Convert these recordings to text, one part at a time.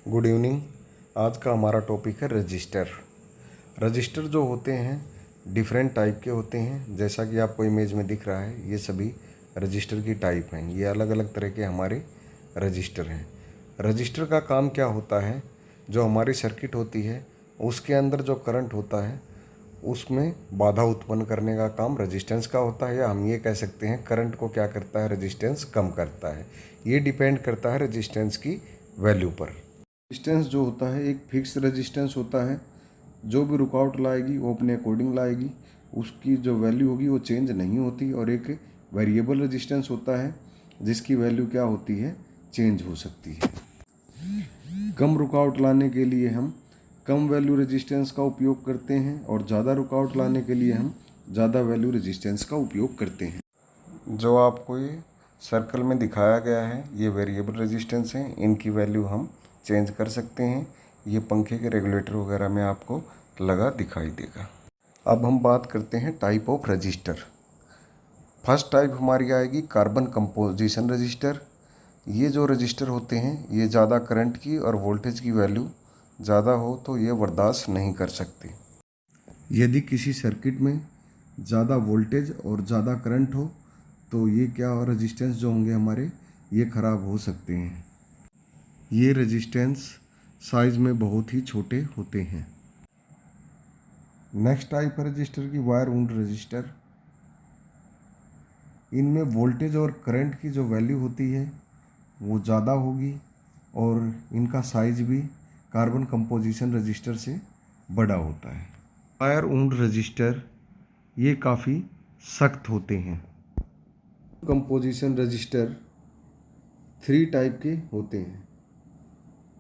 Good evening. आज का हमारा टॉपिक है रजिस्टर। रजिस्टर जो होते हैं डिफरेंट टाइप के होते हैं। जैसा कि आपको इमेज में दिख रहा है, ये सभी रजिस्टर की टाइप हैं। ये अलग अलग तरह के हमारे रजिस्टर हैं। रजिस्टर का काम क्या होता है, जो हमारी सर्किट होती है उसके अंदर जो करंट होता है उसमें बाधा उत्पन्न करने का काम रेजिस्टेंस का होता है, या हम ये कह सकते हैं करंट को क्या करता है, रेजिस्टेंस कम करता है। ये डिपेंड करता है रेजिस्टेंस की वैल्यू पर। रेजिस्टेंस जो होता है एक फिक्स रेजिस्टेंस होता है। जो भी रुकावट लाएगी वो अपने अकॉर्डिंग लाएगी, उसकी जो वैल्यू होगी वो चेंज नहीं होती। और एक वेरिएबल रेजिस्टेंस होता है जिसकी वैल्यू क्या होती है, चेंज हो सकती है। कम रुकावट लाने के लिए हम कम वैल्यू रेजिस्टेंस का उपयोग करते हैं, और ज़्यादा रुकावट लाने के लिए हम ज़्यादा वैल्यू रेजिस्टेंस का उपयोग करते हैं। जो आपको ये सर्कल में दिखाया गया है ये वेरिएबल रेजिस्टेंस हैं। इनकी वैल्यू हम चेंज कर सकते हैं। ये पंखे के रेगुलेटर वगैरह में आपको लगा दिखाई देगा। अब हम बात करते हैं type of register. First type हमारी आएगी कार्बन कंपोजिशन रजिस्टर। ये जो रजिस्टर होते हैं ये ज़्यादा करंट की और वोल्टेज की वैल्यू ज़्यादा हो तो ये बर्दाश्त नहीं कर सकते। यदि किसी सर्किट में ज़्यादा वोल्टेज और ज़्यादा करंट हो तो ये क्या रेजिस्टेंस जो होंगे हमारे ये ख़राब हो सकते हैं। ये रेजिस्टेंस साइज़ में बहुत ही छोटे होते हैं। नेक्स्ट टाइप है रजिस्टर की वायर वुंड रजिस्टर। इनमें वोल्टेज और करंट की जो वैल्यू होती है वो ज़्यादा होगी, और इनका साइज भी कार्बन कंपोजिशन रजिस्टर से बड़ा होता है। वायर वुंड रजिस्टर ये काफ़ी सख्त होते हैं। कंपोजिशन रजिस्टर 3 टाइप के होते हैं: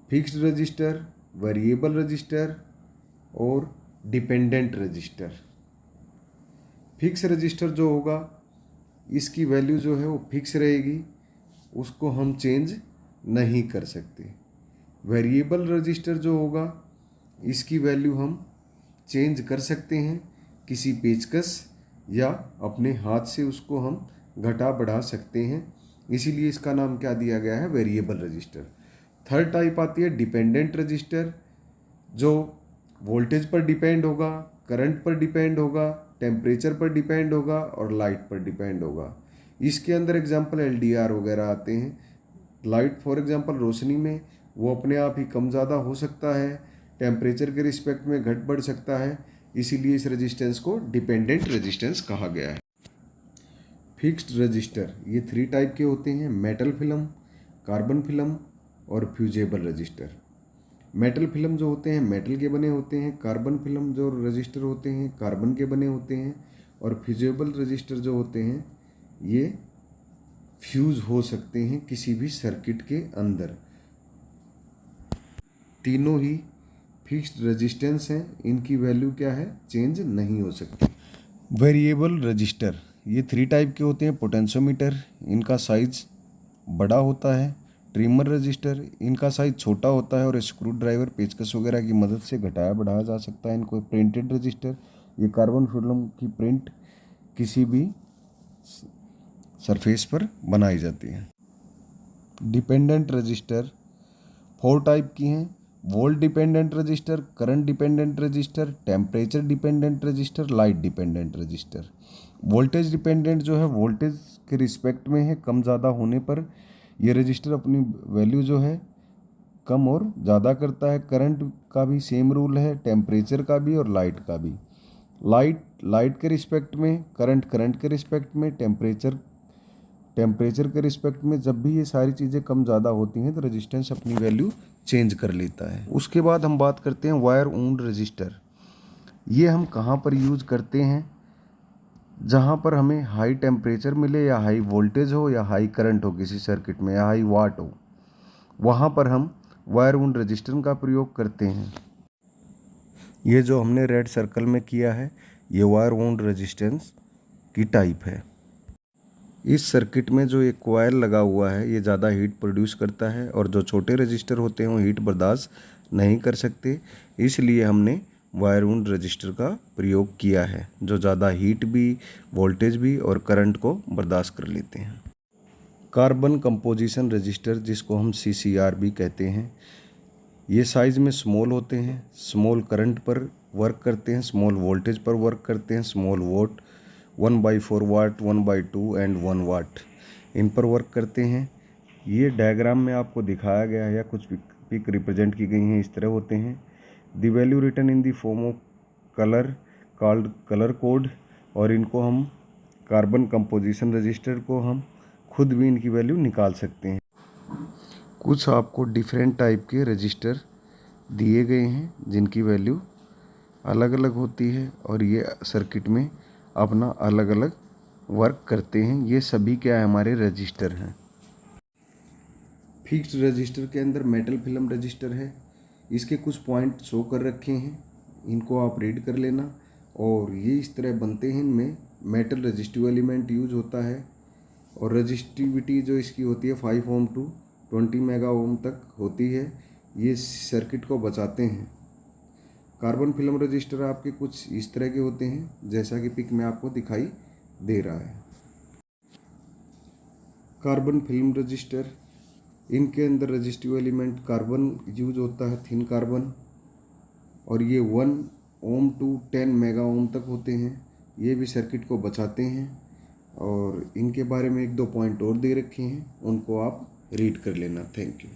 फिक्स्ड रजिस्टर, वेरिएबल रजिस्टर और डिपेंडेंट रजिस्टर। फिक्स रजिस्टर जो होगा इसकी वैल्यू जो है वो फिक्स रहेगी, उसको हम चेंज नहीं कर सकते। वेरिएबल रजिस्टर जो होगा इसकी वैल्यू हम चेंज कर सकते हैं, किसी पेचकस या अपने हाथ से उसको हम घटा बढ़ा सकते हैं। इसीलिए इसका नाम क्या दिया गया है, वेरिएबल रजिस्टर। थर्ड टाइप आती है डिपेंडेंट रजिस्टर, जो वोल्टेज पर डिपेंड होगा, करंट पर डिपेंड होगा, टेम्परेचर पर डिपेंड होगा और लाइट पर डिपेंड होगा। इसके अंदर एग्जांपल एलडीआर वगैरह आते हैं। लाइट फॉर एग्जांपल रोशनी में वो अपने आप ही कम ज़्यादा हो सकता है, टेम्परेचर के रिस्पेक्ट में घट बढ़ सकता है। इसीलिए इस रेजिस्टेंस को डिपेंडेंट रेजिस्टेंस कहा गया है। फिक्स्ड रजिस्टर ये 3 टाइप के होते हैं: मेटल फिल्म, कार्बन फिल्म और फ्यूजेबल रजिस्टर। मेटल फिल्म जो होते हैं मेटल के बने होते हैं, कार्बन फिल्म जो रजिस्टर होते हैं कार्बन के बने होते हैं, और फ्यूजेबल रजिस्टर जो होते हैं ये फ्यूज हो सकते हैं किसी भी सर्किट के अंदर। तीनों ही फिक्स्ड रेजिस्टेंस हैं, इनकी वैल्यू क्या है, चेंज नहीं हो सकती। वेरिएबल रजिस्टर ये 3 टाइप के होते हैं: पोटेंशियोमीटर, इनका साइज बड़ा होता है; ट्रिमर रजिस्टर, इनका साइज छोटा होता है और स्क्रू ड्राइवर पेचकस वगैरह की मदद से घटाया बढ़ाया जा सकता है इनको। प्रिंटेड रजिस्टर ये कार्बन फिल्म की प्रिंट किसी भी सरफेस पर बनाई जाती है। डिपेंडेंट रजिस्टर 4 टाइप की हैं: volt dependent register, current dependent register, temperature dependent register, light dependent register. Voltage dependent जो है वोल्टेज के रिस्पेक्ट में है, कम ज़्यादा होने पर ये रजिस्टर अपनी वैल्यू जो है कम और ज़्यादा करता है। करंट का भी सेम रूल है, टेम्परेचर का भी और लाइट का भी। लाइट के रिस्पेक्ट में, करंट के रिस्पेक्ट में, टेम्परेचर के रिस्पेक्ट में। जब भी ये सारी चीज़ें कम ज़्यादा होती हैं तो रेजिस्टेंस अपनी वैल्यू चेंज कर लेता है। उसके बाद हम बात करते हैं वायर वुंड रजिस्टर। ये हम कहाँ पर यूज़ करते हैं, जहाँ पर हमें हाई टेम्परेचर मिले या हाई वोल्टेज हो या हाई करंट हो किसी सर्किट में या हाई वाट हो, वहाँ पर हम वायर वुंड रजिस्टर का प्रयोग करते हैं। ये जो हमने रेड सर्कल में किया है ये वायर वुंड रेजिस्टेंस की टाइप है। इस सर्किट में जो एक कॉइल लगा हुआ है ये ज़्यादा हीट प्रोड्यूस करता है, और जो छोटे रजिस्टर होते हैं वो हीट बर्दाश्त नहीं कर सकते। इसलिए हमने वायर वुंड रजिस्टर का प्रयोग किया है, जो ज़्यादा हीट भी, वोल्टेज भी और करंट को बर्दाश्त कर लेते हैं। कार्बन कंपोजिशन रजिस्टर, जिसको हम CCR भी कहते हैं, ये साइज़ में स्मॉल होते हैं, स्मॉल करंट पर वर्क करते हैं, स्मॉल वोल्टेज पर वर्क करते हैं, स्मॉल वोट 1/4 वाट, 1/2 एंड 1 वाट इन पर वर्क करते हैं। ये डायग्राम में आपको दिखाया गया है या कुछ पिक रिप्रेजेंट की गई हैं, इस तरह होते हैं। The value written in the form of colour called colour code, और इनको हम कार्बन कंपोजिशन रजिस्टर को हम खुद भी इनकी वैल्यू निकाल सकते हैं। कुछ आपको डिफरेंट टाइप के रजिस्टर दिए गए हैं जिनकी वैल्यू अलग अलग होती है और ये सर्किट में अपना अलग अलग वर्क करते हैं। ये सभी क्या है, हमारे रजिस्टर हैं। फिक्स्ड रजिस्टर के अंदर मेटल फिल्म रजिस्टर है, इसके कुछ पॉइंट शो कर रखे हैं, इनको आप रीड कर लेना। और ये इस तरह बनते हैं, इनमें मेटल रजिस्टिव एलिमेंट यूज होता है और रजिस्टिविटी जो इसकी होती है 5 ओम टू 20 मेगा ओम तक होती है। ये सर्किट को बचाते हैं। कार्बन फिल्म रजिस्टर आपके कुछ इस तरह के होते हैं जैसा कि पिक में आपको दिखाई दे रहा है। कार्बन फिल्म रजिस्टर, इनके अंदर रजिस्टिव एलिमेंट कार्बन यूज होता है, थिन कार्बन, और ये 1 ओम टू 10 मेगा ओम तक होते हैं। ये भी सर्किट को बचाते हैं और इनके बारे में 1-2 पॉइंट और दे रखे हैं, उनको आप रीड कर लेना। Thank you.